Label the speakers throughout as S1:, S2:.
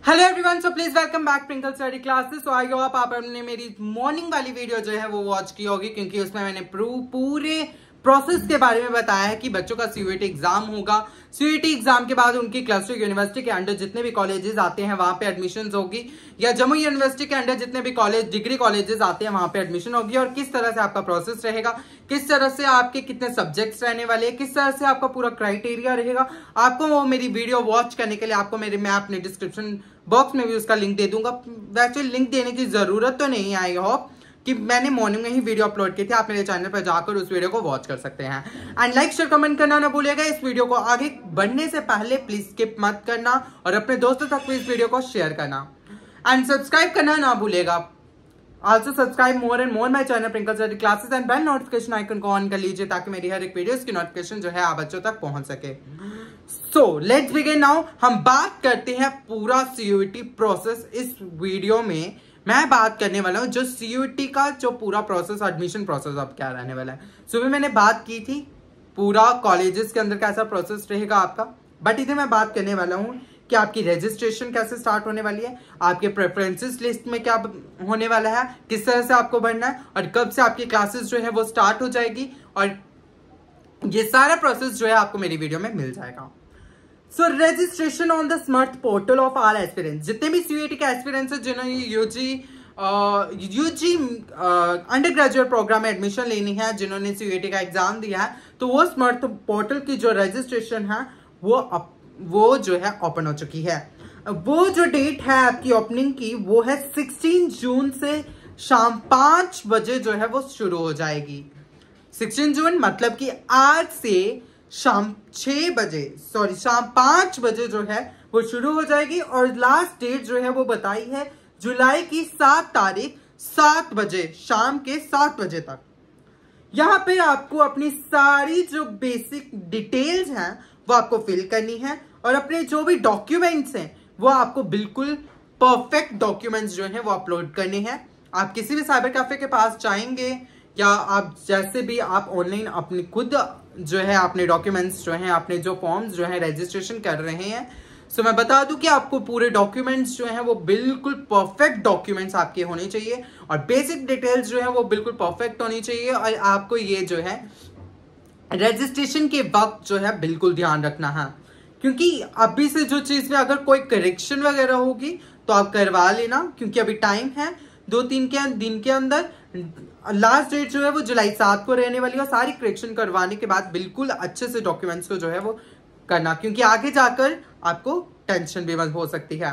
S1: Hello everyone, so please welcome back twinkle study classes. So I hope आपने मेरी morning वाली video जो है वो वॉच की होगी, क्योंकि उसमें मैंने पूरे प्रोसेस के बारे में बताया है कि बच्चों का सीयूईटी एग्जाम होगा। सीयूईटी एग्जाम के बाद उनकी क्लस्टर यूनिवर्सिटी के अंडर जितने भी कॉलेजेस आते हैं वहां पे एडमिशन होगी, या जम्मू यूनिवर्सिटी के अंडर जितने भी कॉलेज डिग्री कॉलेजेस आते हैं वहां पे एडमिशन होगी, और किस तरह से आपका प्रोसेस रहेगा, किस तरह से आपके कितने सब्जेक्ट्स रहने वाले हैं, किस तरह से आपका पूरा क्राइटेरिया रहेगा। आपको वो मेरी वीडियो वॉच करने के लिए आपको मैं अपने डिस्क्रिप्शन बॉक्स में भी उसका लिंक दे दूंगा। वैसे लिंक देने की जरूरत तो नहीं, आई होप कि मैंने मॉर्निंग में ही वीडियो अपलोड की थी, आप मेरे चैनल पर जाकर उस वीडियो को वॉच कर सकते हैं। एंड लाइक शेयर कमेंट करना ना भूलिएगा। इस वीडियो को आगे बढ़ने से पहले प्लीज स्किप मत करना और अपने दोस्तों तक भी इस वीडियो को शेयर करना एंड सब्सक्राइब करना ना भूलिएगा। Also subscribe more and more my channel twinkle study classes and bell notification icon को ऑन कर लीजिए, ताकि मेरी हर एक वीडियो की नोटिफिकेशन जो है आप बच्चों तक पहुंच सके। So let's begin now. हम बात करते हैं पूरा सीयूईटी प्रोसेस। इस वीडियो में मैं बात करने वाला हूं जो सीयूईटी का जो पूरा प्रोसेस, एडमिशन प्रोसेस अब क्या रहने वाला है। सुबह मैंने बात की थी पूरा कॉलेजेस के अंदर कैसा प्रोसेस रहेगा आपका, बट इधर मैं बात करने वाला हूं कि आपकी रजिस्ट्रेशन कैसे स्टार्ट होने वाली है, आपके प्रेफरेंसेस लिस्ट में क्या होने वाला है, किस तरह से आपको बढ़ना है, और कब से आपकी क्लासेस जो है वो स्टार्ट हो जाएगी, और ये सारा प्रोसेस जो है आपको मेरी वीडियो में मिल जाएगा। सो registration on the smart portal of all aspirants, जितने भी सीयूईटी के एस्पिरेंट्स हैं जिन्होंने यूजी अंडर ग्रेजुएट प्रोग्राम में एडमिशन लेनी है, जिन्होंने सीयूईटी का एग्जाम दिया है, तो वो स्मार्ट पोर्टल की जो रजिस्ट्रेशन है वो जो है ओपन हो चुकी है। वो जो डेट है आपकी ओपनिंग की वो है 16 जून से शाम 5 बजे जो है वो शुरू हो जाएगी। 16 जून मतलब कि आज से शाम 5 बजे जो है वो शुरू हो जाएगी, और लास्ट डेट जो है वो बताई है जुलाई की 7 तारीख 7 बजे, शाम के 7 बजे तक। यहां पे आपको अपनी सारी जो बेसिक डिटेल्स हैं वो आपको फिल करनी है, और अपने जो भी डॉक्यूमेंट्स हैं वो आपको बिल्कुल परफेक्ट डॉक्यूमेंट्स जो हैं वो अपलोड करने हैं। आप किसी भी साइबर कैफे के पास जाएंगे, या आप जैसे भी आप ऑनलाइन अपनी खुद जो है अपने डॉक्यूमेंट्स जो हैं, अपने जो फॉर्म्स जो हैं रजिस्ट्रेशन कर रहे हैं, सो मैं बता दूं कि आपको पूरे डॉक्यूमेंट्स जो हैं वो बिल्कुल परफेक्ट डॉक्यूमेंट्स आपके होने चाहिए, और बेसिक डिटेल्स जो है वो बिल्कुल परफेक्ट होनी चाहिए। और आपको ये जो है रजिस्ट्रेशन के वक्त जो है बिल्कुल ध्यान रखना है, क्योंकि अभी से जो चीज में अगर कोई करेक्शन वगैरह होगी तो आप करवा लेना, क्योंकि अभी टाइम है 2-3 दिन के अंदर। लास्ट डेट जो है वो जुलाई 7 को रहने वाली है, और सारी करेक्शन करवाने के बाद बिल्कुल अच्छे से डॉक्यूमेंट्स को जो है वो करना, क्योंकि आगे जाकर आपको टेंशन भी हो सकती है।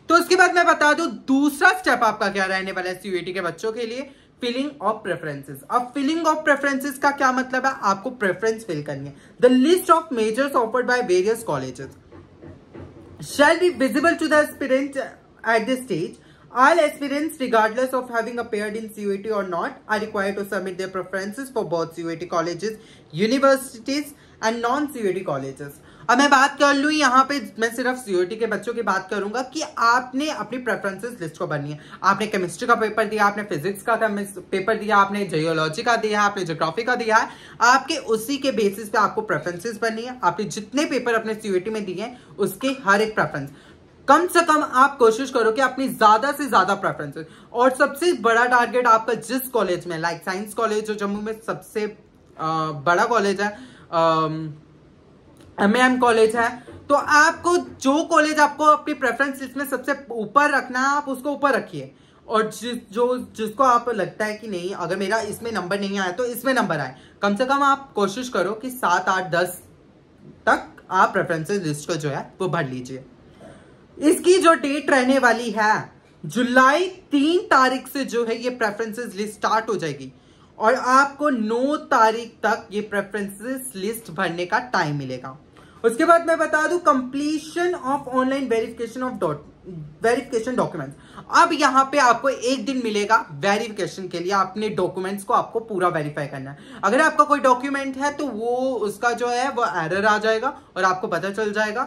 S1: तो उसके बाद मैं बता दूं दूसरा स्टेप आपका क्या रहने वाला है सीयूईटी के बच्चों के लिए, फिलिंग ऑफ प्रेफरेंसेस। अब फिलिंग ऑफ प्रेफरेंसेस का क्या मतलब है, आपको प्रेफरेंस फिल करनी है। The list of measures offered by various colleges shall be visible to the aspirant at this stage. All aspirants, regardless of having appeared in CUET or not, are required to submit their preferences for both CUET colleges, universities and non-CUET colleges. अब मैं बात कर लूँ यहाँ पे, मैं सिर्फ CUET के बच्चों की बात करूंगा कि आपने अपनी प्रेफरेंसेस लिस्ट को भरनी है। आपने केमिस्ट्री का पेपर दिया, आपने फिजिक्स का पेपर दिया, आपने जियोलॉजी का दिया, आपने ज्योग्राफी का दिया है, आपके उसी के बेसिस पे आपको प्रेफरेंसेस भरनी है। आपने जितने पेपर अपने सीयूईटी में दिए हैं उसके हर एक प्रेफरेंस, कम से कम आप कोशिश करो कि अपनी ज्यादा से ज्यादा प्रेफरेंसेस, और सबसे बड़ा टारगेट आपका जिस कॉलेज में, लाइक साइंस कॉलेज जो जम्मू में सबसे बड़ा कॉलेज है, एमएएम कॉलेज है, तो आपको जो कॉलेज आपको अपनी प्रेफरेंस लिस्ट में सबसे ऊपर रखना है आप उसको ऊपर रखिए, और जिसको आप लगता है कि नहीं अगर मेरा इसमें नंबर नहीं आया तो इसमें नंबर आए, कम से कम आप कोशिश करो कि 7, 8, 10 तक आप प्रेफरेंसेस लिस्ट को जो है वो भर लीजिए। इसकी जो डेट रहने वाली है जुलाई 3 तारीख से जो है ये प्रेफरेंसेस लिस्ट स्टार्ट हो जाएगी, और आपको 9 तारीख तक ये प्रेफरेंसेस लिस्ट भरने का टाइम मिलेगा। उसके बाद मैं बता दूं completion of online verification documents. अब यहां पे आपको 1 दिन मिलेगा वेरिफिकेशन के लिए, अपने डॉक्यूमेंट्स को आपको पूरा वेरीफाई करना है। अगर आपका कोई डॉक्यूमेंट है तो वो उसका जो है वो एरर आ जाएगा और आपको पता चल जाएगा,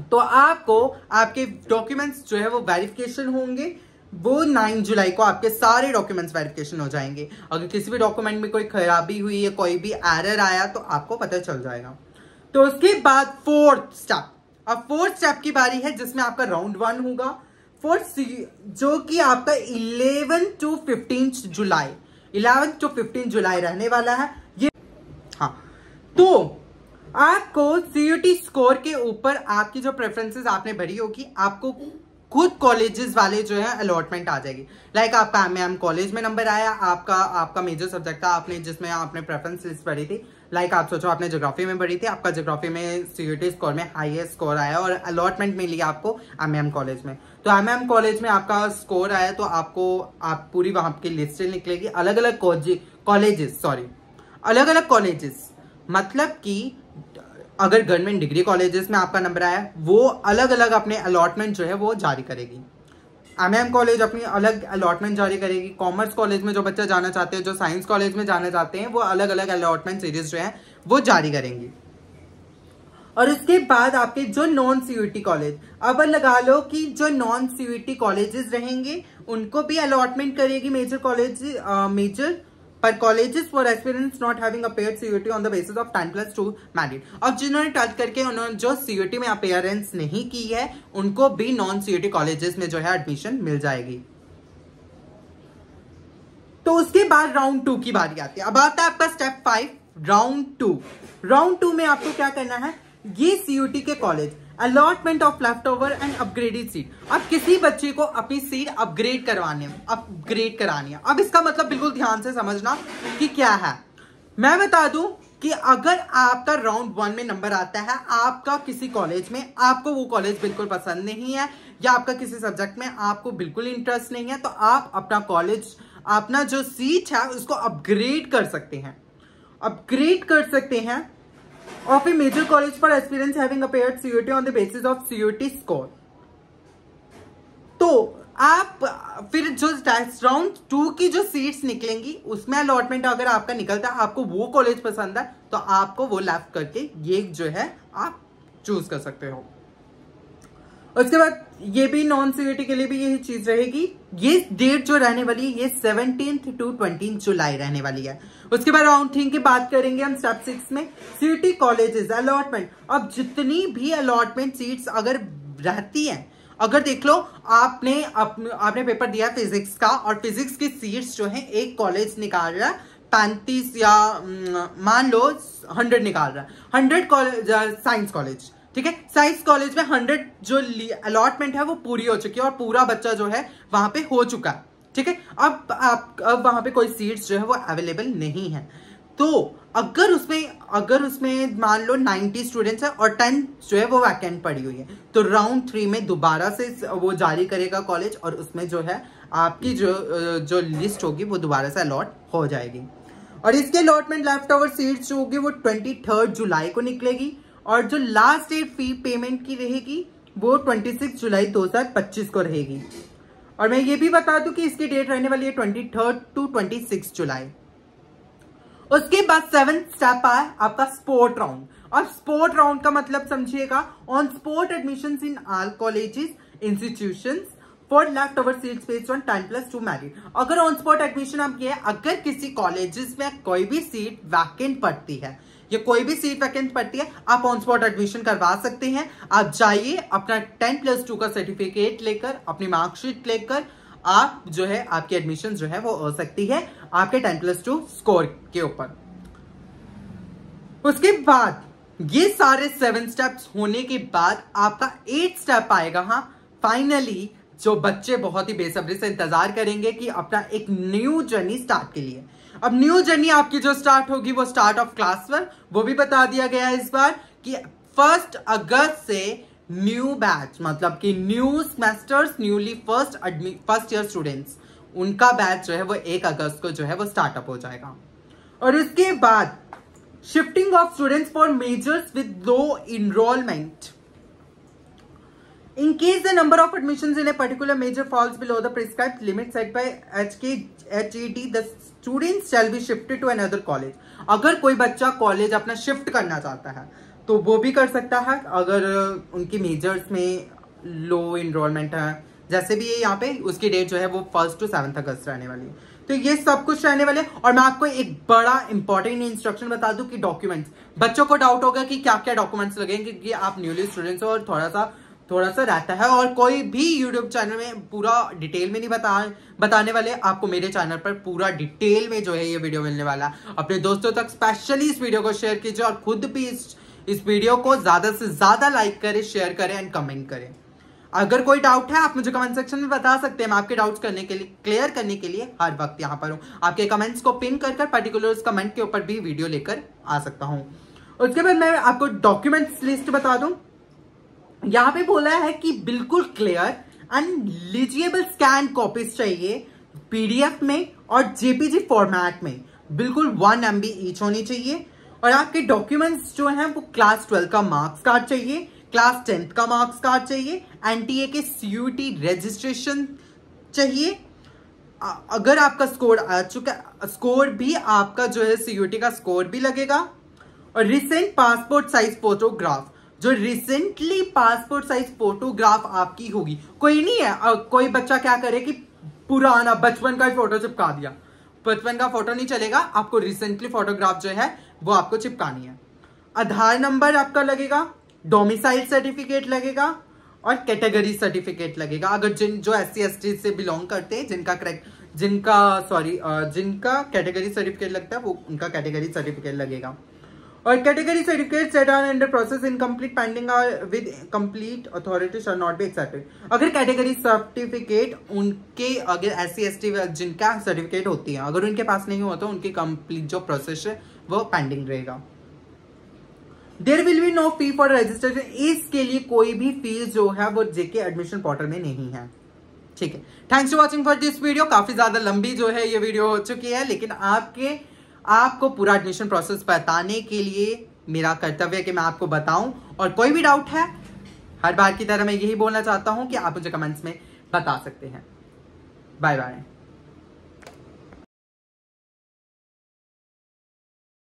S1: तो आपको आपके डॉक्यूमेंट्स जो है वो वेरिफिकेशन होंगे। वो 9 जुलाई को आपके सारे डॉक्यूमेंट्स वेरिफिकेशन हो जाएंगे। अगर किसी भी डॉक्यूमेंट में कोई खराबी हुई है, कोई भी एरर आया तो आपको पता चल जाएगा। तो उसके बाद 4th स्टेप, अब फोर्थ स्टेप की बारी है जिसमें आपका राउंड 1 होगा फोर्थ, जो कि आपका 11 to 15 जुलाई रहने वाला है ये। हाँ, तो आपको सीयूटी स्कोर के ऊपर आपकी जो प्रेफरेंसेस आपने भरी होगी, आपको खुद कॉलेजेस वाले जो है अलॉटमेंट आ जाएगी। लाइक आपका एमएम कॉलेज में नंबर आया, आपका मेजर सब्जेक्ट था आपने जिसमें आपने प्रेफरेंस लिस्ट भरी थी। लाइक आप सोचो आपने ज्योग्राफी में भरी थी, आपका ज्योग्राफी में सीयूटी स्कोर में हाईएस्ट स्कोर आया और अलॉटमेंट मिली आपको एमएम कॉलेज में। तो एमएम कॉलेज में आपका स्कोर आया तो आप पूरी वहां की लिस्ट निकलेगी। अलग अलग कॉलेजेस मतलब कि अगर गवर्नमेंट डिग्री कॉलेजेस में आपका नंबर आया, वो अलग अलग अपने अलॉटमेंट जो है वो जारी करेगी। एमएम कॉलेज अपनी अलग अलॉटमेंट जारी करेगी। कॉमर्स कॉलेज में जो बच्चे जाना चाहते हैं, जो साइंस कॉलेज में जाना चाहते हैं, वो अलग अलग अलॉटमेंट सीरीज जो है वो जारी करेंगी। और उसके बाद आपके जो नॉन सीयूटी कॉलेज, अब लगा लो कि जो नॉन सीयूटी कॉलेजेस रहेंगे उनको भी अलॉटमेंट करेगी मेजर पर colleges for aspirants not having appeared CUET on the basis of 10+2 merit. अब जिन्होंने 12th करके उन्होंने जो सीयूटी में अपीयरेंस नहीं की है, उनको भी नॉन सीयूटी कॉलेजेस में जो है एडमिशन मिल जाएगी। तो उसके बाद राउंड 2 की बारी आती है। अब आता है आपका स्टेप 5 राउंड 2। राउंड 2 में आपको क्या करना है, ये सीयूटी के college allotment of left over and upgraded seat. अब किसी बच्चे को अपनी सीट अपग्रेड करानी है। अब इसका मतलब बिल्कुल ध्यान से समझना कि क्या है। मैं बता दूं कि अगर आपका राउंड 1 में नंबर आता है, आपका किसी कॉलेज में, आपको वो कॉलेज बिल्कुल पसंद नहीं है या आपका किसी सब्जेक्ट में आपको बिल्कुल इंटरेस्ट नहीं है, तो आप अपना कॉलेज, अपना जो सीट है उसको अपग्रेड कर सकते हैं of a major college for aspirants having appeared CUT on the basis of CUT score। तो आप फिर जो राउंड 2 की जो सीट्स निकलेंगी उसमें अलॉटमेंट अगर आपका निकलता है, आपको वो कॉलेज पसंद है, तो आपको वो लेफ्ट करके ये जो है आप चूज कर सकते हो। उसके बाद ये भी नॉन सीयूटी के लिए भी यही चीज रहेगी। ये डेट जो रहने वाली है ये 17 to 20 जुलाई रहने वाली है। उसके बाद राउंड 3 की बात करेंगे हम स्टेप 6 में। सीयूटी कॉलेजेस अलॉटमेंट, अब जितनी भी अलॉटमेंट सीट्स अगर रहती हैं, अगर देख लो आपने पेपर दिया फिजिक्स का और फिजिक्स की सीट्स जो है एक कॉलेज निकाल रहा है 35 या मान लो 100 निकाल रहा है, 100 साइंस कॉलेज, ठीक है। साइंस कॉलेज में 100 जो अलॉटमेंट है वो पूरी हो चुकी है और पूरा बच्चा जो है वहां पे हो चुका है, ठीक है। अब वहां पे कोई सीट्स जो है वो अवेलेबल नहीं है। तो अगर उसमें मान लो 90 स्टूडेंट्स है और 10 जो है वो वैकेंट पड़ी हुई है, तो राउंड 3 में दोबारा से वो जारी करेगा कॉलेज और उसमें जो है आपकी जो लिस्ट होगी वो दोबारा से अलॉट हो जाएगी। और इसके अलॉटमेंट लेफ्ट ओवर सीट्स जो होगी वो 23 जुलाई को निकलेगी और जो लास्ट डेट फी पेमेंट की रहेगी वो 26 जुलाई 2025 को रहेगी। और मैं ये भी बता दूं कि इसकी डेट रहने वाली है 23 to 26 जुलाई। उसके बाद 7th स्टेप आया आपका स्पोर्ट राउंड। और स्पोर्ट राउंड का मतलब समझिएगा, on sport admissions in all colleges institutions for left over seats based on 10+2 merit. अगर ऑन स्पॉट एडमिशन आप किए, अगर किसी कॉलेजेस में कोई भी सीट वैकेंट पड़ती है या कोई भी सीट वैकेंट पड़ती है, आप ऑन स्पॉट एडमिशन करवा सकते हैं। आप जाइए अपना 10+2 का सर्टिफिकेट लेकर, अपनी मार्कशीट लेकर आप जो है आपकी एडमिशन जो है वो हो सकती है आपके 10+2 स्कोर के ऊपर। उसके बाद ये सारे 7 स्टेप्स होने के बाद आपका 8th स्टेप आएगा। हाँ, फाइनली जो बच्चे बहुत ही बेसब्री से इंतजार करेंगे कि अपना एक न्यू जर्नी स्टार्ट के लिए। अब न्यू जर्नी आपकी जो स्टार्ट होगी वो स्टार्ट ऑफ क्लास 1, वो भी बता दिया गया है इस बार कि 1 अगस्त से न्यू बैच, मतलब कि new semesters, newly first year students, उनका बैच जो है वो 1 अगस्त को जो है वो स्टार्टअप हो जाएगा। और उसके बाद shifting of students for majors with low enrolment. In case the number of admissions in a particular major falls below the prescribed limit set by HED, the students shall be shifted to another college. अगर कोई बच्चा college अपना shift करना चाहता है तो वो भी कर सकता है, अगर उनकी मेजर्स में लो इनरोलमेंट है, जैसे भी ये यहाँ पे उसकी डेट जो है वो 1 to 7 अगस्त रहने वाली है। तो ये सब कुछ रहने वाले। और मैं आपको एक बड़ा इंपॉर्टेंट इंस्ट्रक्शन बता दूं कि डॉक्यूमेंट्स, बच्चों को डाउट होगा कि क्या क्या डॉक्यूमेंट्स लगेंगे, कि आप न्यूली स्टूडेंट्स हो और थोड़ा सा रहता है, और कोई भी यूट्यूब चैनल में पूरा डिटेल में नहीं बताने वाले। आपको मेरे चैनल पर पूरा डिटेल में जो है ये वीडियो मिलने वाला है। अपने दोस्तों तक स्पेशली इस वीडियो को शेयर कीजिए और खुद भी इस वीडियो को ज्यादा से ज्यादा लाइक करें, शेयर करें एंड कमेंट करें। अगर कोई डाउट है आप मुझे कमेंट सेक्शन में बता सकते हैं। मैं आपके डाउट्स क्लियर करने के लिए हर वक्त यहाँ पर हूँ। आपके कमेंट्स को पिन कर पर्टिकुलर उस कमेंट के ऊपर भी वीडियो लेकर आ सकता हूँ। उसके बाद मैं आपको डॉक्यूमेंट्स लिस्ट बता दूं। यहाँ पे बोला है कि बिल्कुल क्लियर एंड लीजिएबल स्कैन कॉपीज चाहिए पीडीएफ में और जेपीजी फॉर्मेट में, बिल्कुल 1 MB ईच होनी चाहिए। और आपके डॉक्यूमेंट्स जो हैं वो क्लास 12 का मार्क्स कार्ड चाहिए, क्लास 10th का मार्क्स कार्ड चाहिए, एनटीए के सीयूटी रजिस्ट्रेशन चाहिए। अगर आपका स्कोर आ चुका, स्कोर भी आपका जो है सीयूटी का स्कोर भी लगेगा। और रिसेंट पासपोर्ट साइज फोटोग्राफ, जो रिसेंटली पासपोर्ट साइज फोटोग्राफ आपकी होगी, कोई नहीं है कोई बच्चा क्या करे कि पुराना बचपन का फोटो चिपका दिया, बचपन का फोटो नहीं चलेगा, आपको रिसेंटली फोटोग्राफ जो है वो आपको चिपकानी है। आधार नंबर आपका लगेगा, डोमिसाइल सर्टिफिकेट लगेगा और कैटेगरी सर्टिफिकेट लगेगा। अगर जो SC ST से बिलोंग करते हैं, जिनका कैटेगरी सर्टिफिकेट लगता है वो उनका कैटेगरी सर्टिफिकेट लगेगा। और category certificate set are under process incomplete pending with complete authority shall not be accepted. अगर कैटेगरी सर्टिफिकेट उनके, अगर SC ST जिनका सर्टिफिकेट होती है, अगर उनके पास नहीं हुआ तो उनकी कंप्लीट जो प्रोसेस है वो पेंडिंग रहेगा। There will be no fee for registration, इसके लिए कोई भी फीस जो है वो जेके एडमिशन पोर्टल में नहीं है। ठीक है, thanks for watching for this video. काफी ज्यादा लंबी जो है ये वीडियो हो चुकी है, लेकिन आपको पूरा एडमिशन प्रोसेस बताने के लिए मेरा कर्तव्य है कि मैं आपको बताऊं। और कोई भी डाउट है, हर बार की तरह मैं यही बोलना चाहता हूं कि आप मुझे कमेंट्स में बता सकते हैं। Bye bye.